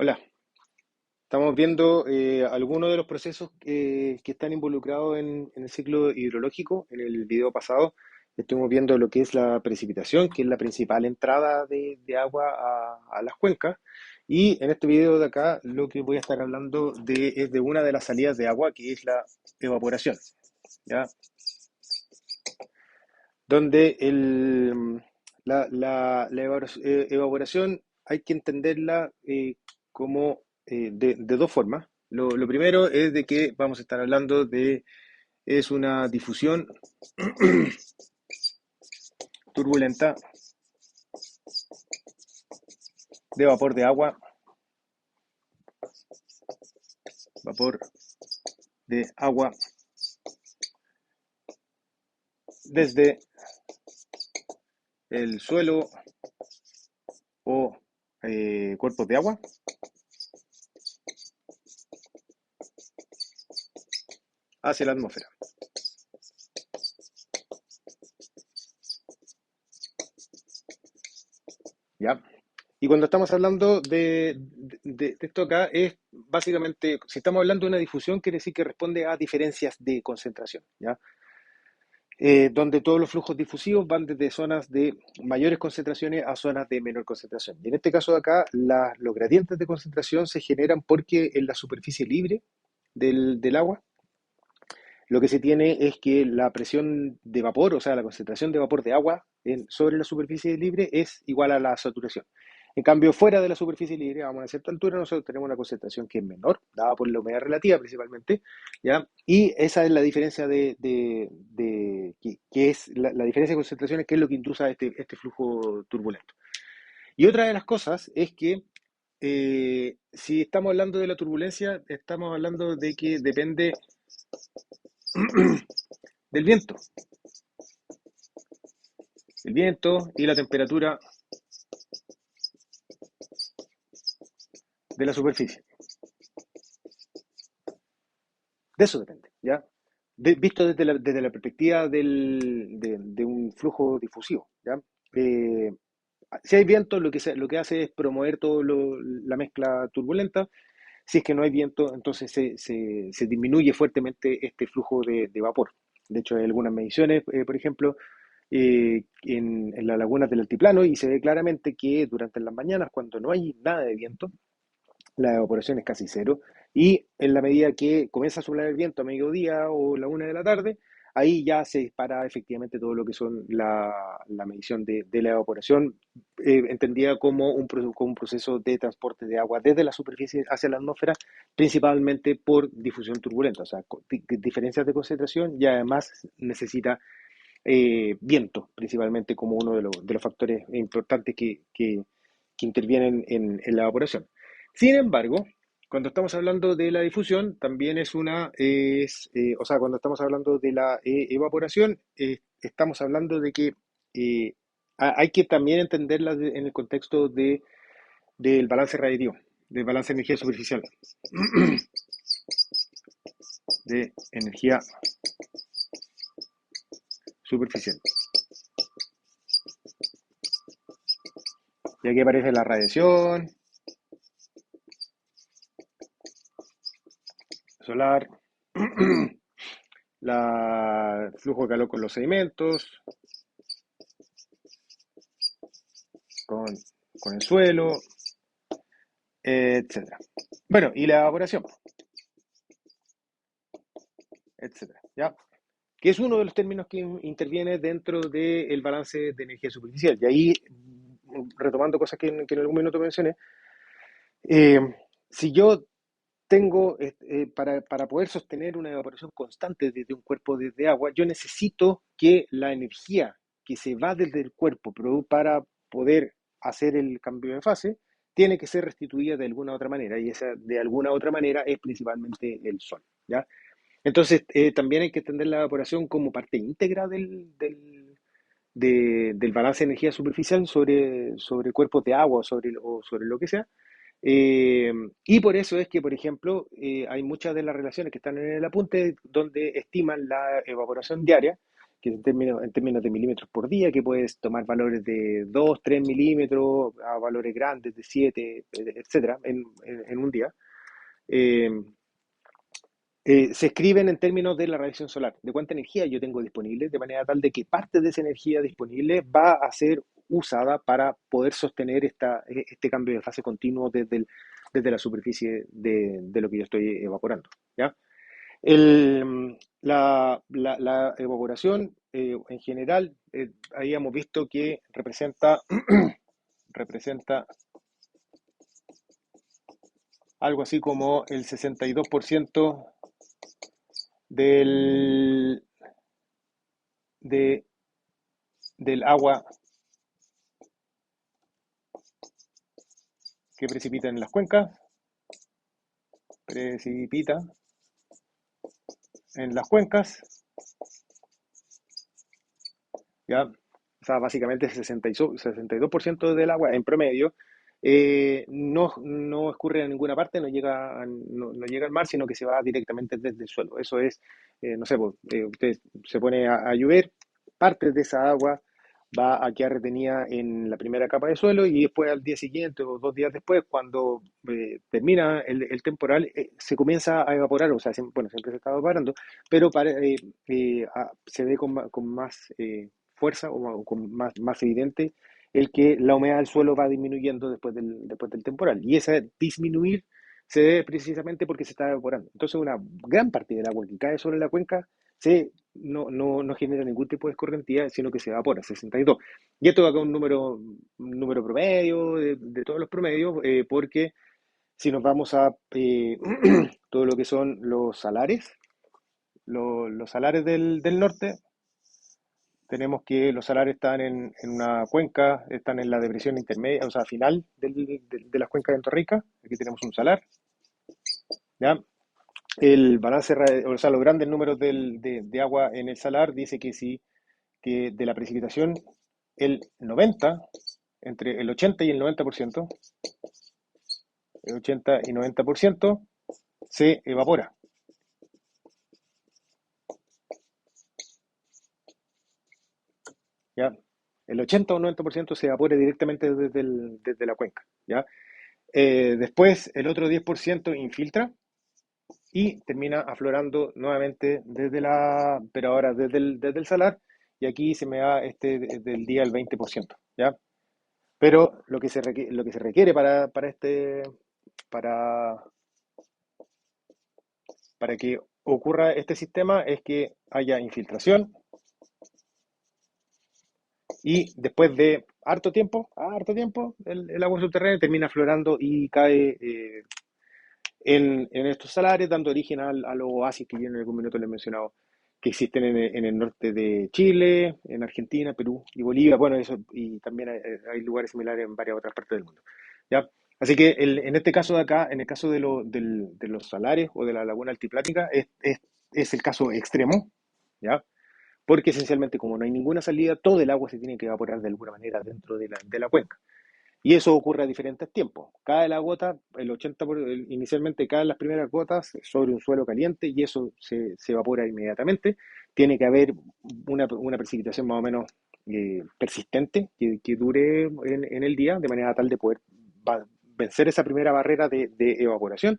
Hola, estamos viendo algunos de los procesos que están involucrados en el ciclo hidrológico. En el video pasado estuvimos viendo lo que es la precipitación, que es la principal entrada de agua a las cuencas. Y en este video de acá lo que voy a estar hablando es de una de las salidas de agua, que es la evaporación, ¿ya? Donde la evaporación hay que entenderla como de dos formas. Lo primero es de que vamos a estar hablando es una difusión turbulenta de vapor de agua desde el suelo o cuerpos de agua hacia la atmósfera, ¿ya? Y cuando estamos hablando de esto acá, es básicamente, si estamos hablando de una difusión, quiere decir que responde a diferencias de concentración, ¿ya? Donde todos los flujos difusivos van desde zonas de mayores concentraciones a zonas de menor concentración. Y en este caso de acá, los gradientes de concentración se generan porque en la superficie libre del agua, lo que se tiene es que la presión de vapor, o sea, la concentración de vapor de agua sobre la superficie libre es igual a la saturación. En cambio, fuera de la superficie libre, vamos a una cierta altura, nosotros tenemos una concentración que es menor, dada por la humedad relativa principalmente, ¿ya? Y esa es la diferencia que es la diferencia de concentraciones, que es lo que induce a este flujo turbulento. Y otra de las cosas es que si estamos hablando de la turbulencia, estamos hablando de que depende del viento, el viento y la temperatura de la superficie. De eso depende, ¿ya? Visto desde la perspectiva de un flujo difusivo, ¿ya? Eh, si hay viento, lo que hace es promover la mezcla turbulenta. Si es que no hay viento, entonces se disminuye fuertemente este flujo de vapor. De hecho, hay algunas mediciones, por ejemplo, en las lagunas del altiplano, y se ve claramente que durante las mañanas, cuando no hay nada de viento, la evaporación es casi cero, y en la medida que comienza a soplar el viento a mediodía o la 1 de la tarde, ahí ya se dispara efectivamente todo lo que son la medición de la evaporación, entendida como como un proceso de transporte de agua desde la superficie hacia la atmósfera, principalmente por difusión turbulenta, o sea, diferencias de concentración, y además necesita viento, principalmente como uno de los factores importantes que intervienen en la evaporación. Sin embargo, cuando estamos hablando de la difusión, también o sea, cuando estamos hablando de la evaporación, estamos hablando de que hay que también entenderla en el contexto del balance radiativo, del balance de energía superficial, de energía superficial. Y aquí aparece la radiación solar, el flujo de calor con los sedimentos, con, con el suelo, etcétera. Bueno, y la evaporación, etcétera, ¿ya? Que es uno de los términos que interviene dentro del balance de energía superficial. Y ahí, retomando cosas que en algún minuto mencioné, eh, si yo para poder sostener una evaporación constante desde un cuerpo de agua, yo necesito que la energía que se va desde el cuerpo para poder hacer el cambio de fase tiene que ser restituida de alguna otra manera, y esa de alguna otra manera es principalmente el sol, ¿ya? Entonces, también hay que entender la evaporación como parte íntegra del balance de energía superficial sobre cuerpos de agua o sobre lo que sea. Eh, y por eso es que, por ejemplo, hay muchas de las relaciones que están en el apunte donde estiman la evaporación diaria, que en términos de milímetros por día, que puedes tomar valores de 2 3 milímetros a valores grandes de 7 etcétera, en un día. Eh, Se escriben en términos de la radiación solar, de cuánta energía yo tengo disponible, de manera tal de que parte de esa energía disponible va a ser usada para poder sostener este cambio de fase continuo desde la superficie de lo que yo estoy evaporando, ¿ya? La evaporación, en general, habíamos visto que representa algo así como el 62% del, de, del agua que precipita en las cuencas, precipita en las cuencas, ¿ya? O sea, básicamente el 62% del agua en promedio no escurre a ninguna parte, no llega al mar, sino que se va directamente desde el suelo. Eso es, no sé, pues, usted se pone a llover, parte de esa agua va a quedar retenida en la primera capa de suelo y después al día siguiente o 2 días después, cuando termina el temporal, se comienza a evaporar, o sea, bueno, siempre se está evaporando, pero se ve con más fuerza o con más evidente el que la humedad del suelo va disminuyendo después del temporal. Y ese disminuir se debe precisamente porque se está evaporando. Entonces, una gran parte del agua que cae sobre la cuenca no genera ningún tipo de escorrentía, sino que se evapora, 62. Y esto acá un número promedio de todos los promedios, porque si nos vamos a todo lo que son los salares del norte, tenemos que los salares están en una cuenca, están en la depresión intermedia, o sea, final de las cuencas de Torrica. Aquí tenemos un salar, ¿ya? El balance, o sea, los grandes números de agua en el salar dice que sí, que de la precipitación, el 90, entre el 80 y el 90%, el 80 y 90% se evapora, ¿ya? El 80 o 90% se evapora directamente desde la cuenca, ¿ya? Después, el otro 10% infiltra y termina aflorando nuevamente pero ahora desde el salar, y aquí se me da del día el 20%, ¿ya? Pero lo que se requiere para, para que ocurra este sistema es que haya infiltración y después de harto tiempo, el agua subterránea termina aflorando y cae en estos salares, dando origen a los oasis que yo en algún minuto les he mencionado, que existen en el norte de Chile, en Argentina, Perú y Bolivia. Bueno, eso, y también hay lugares similares en varias otras partes del mundo, ¿ya? Así que en este caso de acá, en el caso de los salares o de la laguna altiplática, es el caso extremo, ¿ya? Porque esencialmente, como no hay ninguna salida, todo el agua se tiene que evaporar de alguna manera dentro de la cuenca. Y eso ocurre a diferentes tiempos. Cae la gota, inicialmente caen las primeras gotas sobre un suelo caliente y eso se evapora inmediatamente. Tiene que haber una precipitación más o menos persistente que dure en el día, de manera tal de poder vencer esa primera barrera de evaporación.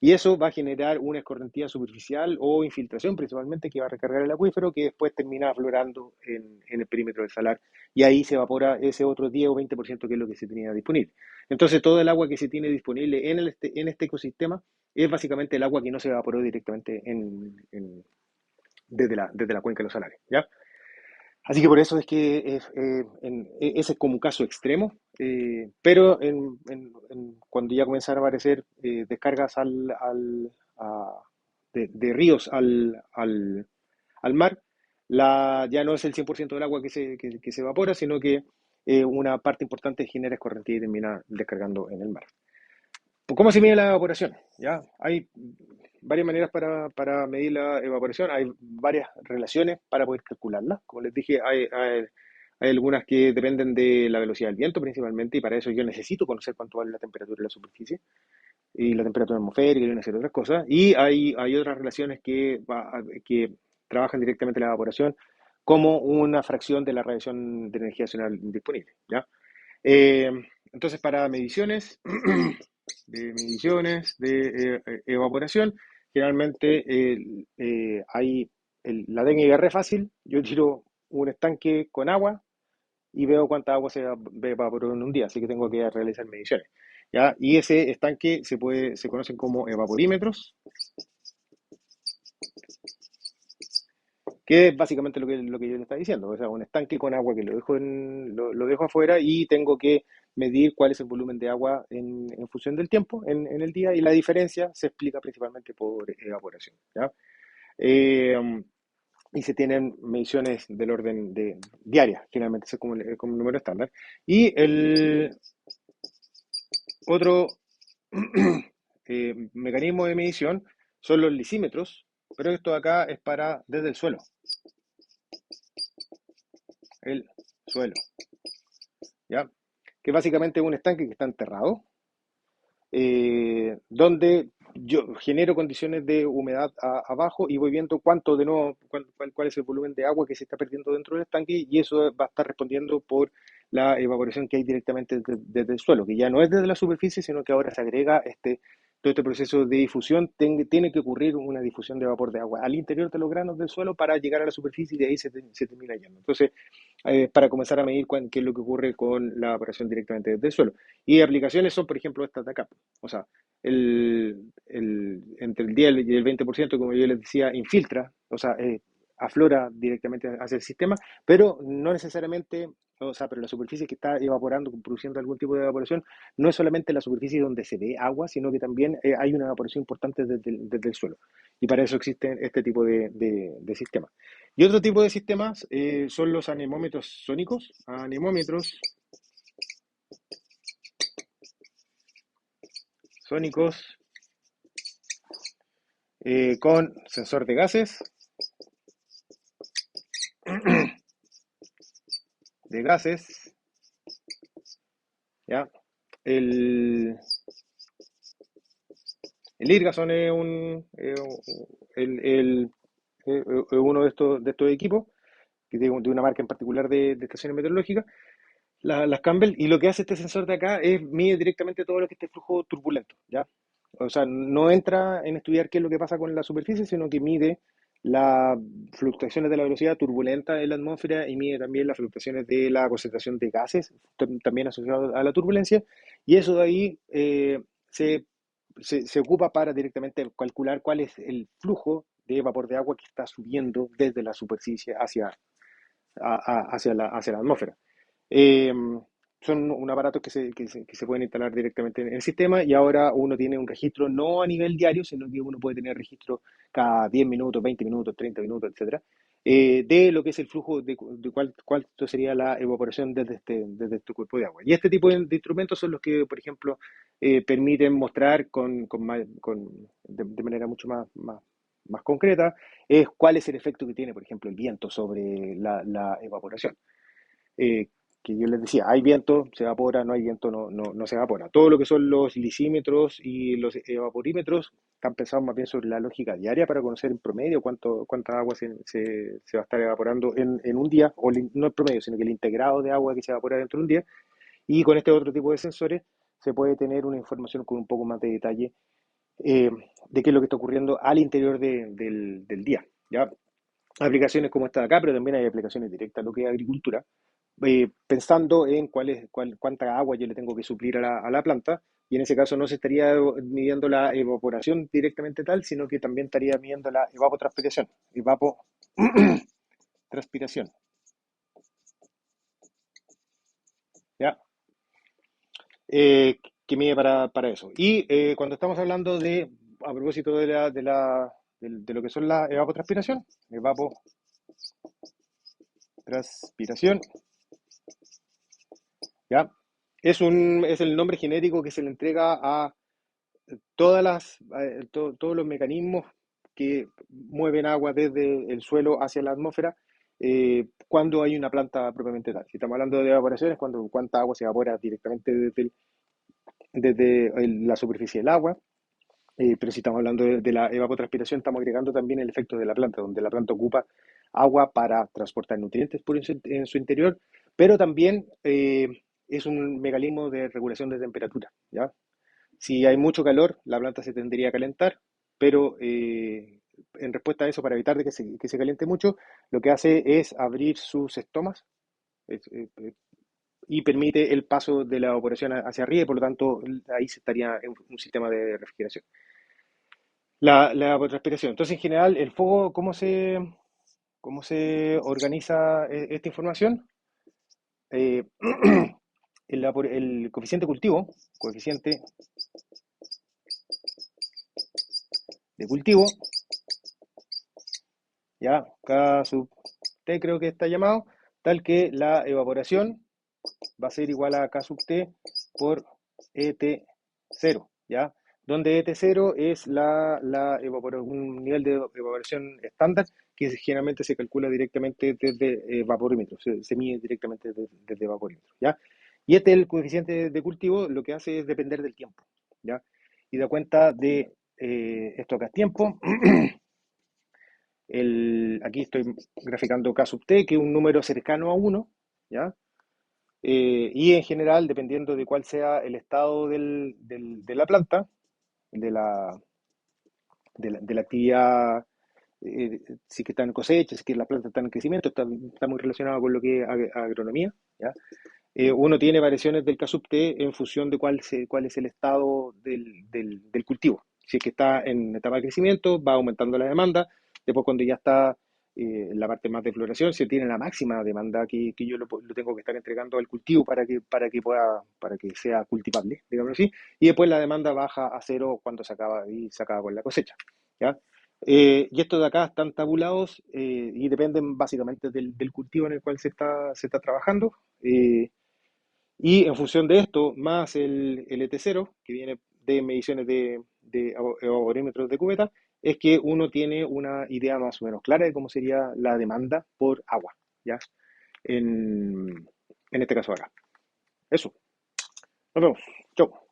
Y eso va a generar una escorrentía superficial o infiltración principalmente que va a recargar el acuífero que después termina aflorando en el perímetro del salar y ahí se evapora ese otro 10 o 20% que es lo que se tenía disponible. Entonces todo el agua que se tiene disponible en este ecosistema es básicamente el agua que no se evaporó directamente desde la cuenca de los salares, ¿ya? Así que por eso es que ese es como un caso extremo, pero cuando ya comienzan a aparecer descargas de ríos al mar, ya no es el 100% del agua que se evapora, sino que una parte importante genera escorrentía y termina descargando en el mar. ¿Cómo se mide la evaporación? ¿Ya? Hay varias maneras para medir la evaporación, hay varias relaciones para poder calcularla. Como les dije, hay algunas que dependen de la velocidad del viento principalmente, y para eso yo necesito conocer cuánto vale la temperatura de la superficie y la temperatura atmosférica y una serie de otras cosas. Y hay otras relaciones que trabajan directamente la evaporación, como una fracción de la radiación de energía adicional disponible, ¿ya? Eh, entonces, para mediciones de evaporación, generalmente hay la técnica es re fácil. Yo tiro un estanque con agua y veo cuánta agua evaporó en un día, así que tengo que realizar mediciones, ¿ya? Y ese estanque se conocen como evaporímetros, que es básicamente lo que yo le estaba diciendo, o sea, un estanque con agua que lo dejo afuera y tengo que medir cuál es el volumen de agua en función del tiempo en el día, y la diferencia se explica principalmente por evaporación, ¿ya? Eh, y se tienen mediciones del orden de diarias, generalmente, ese es como el número estándar. Y el otro mecanismo de medición son los lisímetros, pero esto acá es para desde el suelo, ¿ya? Que básicamente es un estanque que está enterrado, donde yo genero condiciones de humedad abajo y voy viendo cuánto de nuevo, cuál es el volumen de agua que se está perdiendo dentro del estanque, y eso va a estar respondiendo por la evaporación que hay directamente desde el suelo, que ya no es desde la superficie, sino que ahora se agrega todo este proceso de difusión. Tiene que ocurrir una difusión de vapor de agua al interior de los granos del suelo para llegar a la superficie, y de ahí se termina yendo. Entonces, para comenzar a medir qué es lo que ocurre con la evaporación directamente desde el suelo. Y aplicaciones son, por ejemplo, estas de acá. O sea, entre el 10 y el 20%, como yo les decía, infiltra, o sea, aflora directamente hacia el sistema, pero no necesariamente, o sea, pero la superficie que está evaporando, produciendo algún tipo de evaporación, no es solamente la superficie donde se ve agua, sino que también hay una evaporación importante desde el suelo. Y para eso existen este tipo de sistemas. Y otro tipo de sistemas son los anemómetros sónicos, anemómetros sónicos con sensor de gases, de gases, ¿ya? El, el Irgason es el, el- uno de estos equipos, que de una marca en particular de estaciones meteorológicas, las Campbell, y lo que hace este sensor de acá es mide directamente todo lo que esté flujo turbulento, ¿ya? O sea, no entra en estudiar qué es lo que pasa con la superficie, sino que mide las fluctuaciones de la velocidad turbulenta en la atmósfera, y mide también las fluctuaciones de la concentración de gases, también asociado a la turbulencia, y eso de ahí se, se ocupa para directamente calcular cuál es el flujo de vapor de agua que está subiendo desde la superficie hacia la atmósfera. Eh, Son un aparato que se pueden instalar directamente en el sistema, y ahora uno tiene un registro no a nivel diario, sino que uno puede tener registro cada 10 minutos, 20 minutos, 30 minutos, etcétera, de lo que es el flujo de cuánto sería la evaporación desde este cuerpo de agua. Y este tipo de instrumentos son los que, por ejemplo, permiten mostrar de manera mucho más concreta cuál es el efecto que tiene, por ejemplo, el viento sobre la evaporación. eh, que yo les decía, hay viento, se evapora, no hay viento, no se evapora. Todo lo que son los lisímetros y los evaporímetros están pensados más bien sobre la lógica diaria para conocer en promedio cuánta agua se va a estar evaporando en un día, o no el promedio, sino que el integrado de agua que se evapora dentro de un día. Y con este otro tipo de sensores se puede tener una información con un poco más de detalle eh, de qué es lo que está ocurriendo al interior del día, ¿ya? Aplicaciones como esta de acá, pero también hay aplicaciones directas a lo que es agricultura, pensando en cuánta agua yo le tengo que suplir a la planta, y en ese caso no se estaría midiendo la evaporación directamente tal, sino que también estaría midiendo la evapotranspiración, evapotranspiración, ¿ya? Que mide para eso. Y cuando estamos hablando a propósito de lo que son la evapotranspiración, ¿ya? Es el nombre genérico que se le entrega a todos los mecanismos que mueven agua desde el suelo hacia la atmósfera cuando hay una planta propiamente tal. Si estamos hablando de evaporación, es cuando cuánta agua se evapora directamente la superficie del agua. Pero si estamos hablando de la evapotranspiración, estamos agregando también el efecto de la planta, donde la planta ocupa agua para transportar nutrientes en su interior, pero también es un mecanismo de regulación de temperatura, ¿ya? Si hay mucho calor, la planta se tendría a calentar, pero en respuesta a eso, para evitar de que se caliente mucho, lo que hace es abrir sus estomas y permite el paso de la evaporación hacia arriba y por lo tanto ahí se estaría en un sistema de refrigeración. La evapotranspiración. Entonces, en general, el fuego, cómo se organiza esta información? Eh, el coeficiente de cultivo, ya, K sub T creo que está llamado, tal que la evaporación va a ser igual a K sub T por ET0, ¿ya? Donde ET0 es un nivel de evaporación estándar que generalmente se calcula directamente desde vaporímetro, se mide directamente desde vaporímetro, ¿ya? Y este, el coeficiente de cultivo, lo que hace es depender del tiempo, ¿ya? Y da cuenta de esto acá es tiempo. Aquí estoy graficando K sub T, que es un número cercano a 1, ¿ya? Y en general, dependiendo de cuál sea el estado de la planta, de la, de la actividad, si que está en cosecha, si que la planta está en crecimiento, está muy relacionado con lo que es agronomía, ¿ya? Uno tiene variaciones del K sub T en función de cuál es el estado del cultivo. Si es que está en etapa de crecimiento, va aumentando la demanda. Después, cuando ya está en la parte más de floración, se tiene la máxima demanda que yo lo tengo que estar entregando al cultivo para que sea cultivable, digamos así. Y después la demanda baja a cero cuando se acaba con la cosecha, ¿ya? Y estos de acá están tabulados y dependen básicamente del cultivo en el cual se está trabajando. Y en función de esto, más el ET0, que viene de mediciones de evaporímetros de cubeta, es que uno tiene una idea más o menos clara de cómo sería la demanda por agua, ¿ya? En, en este caso acá. Eso. Nos vemos. Chau.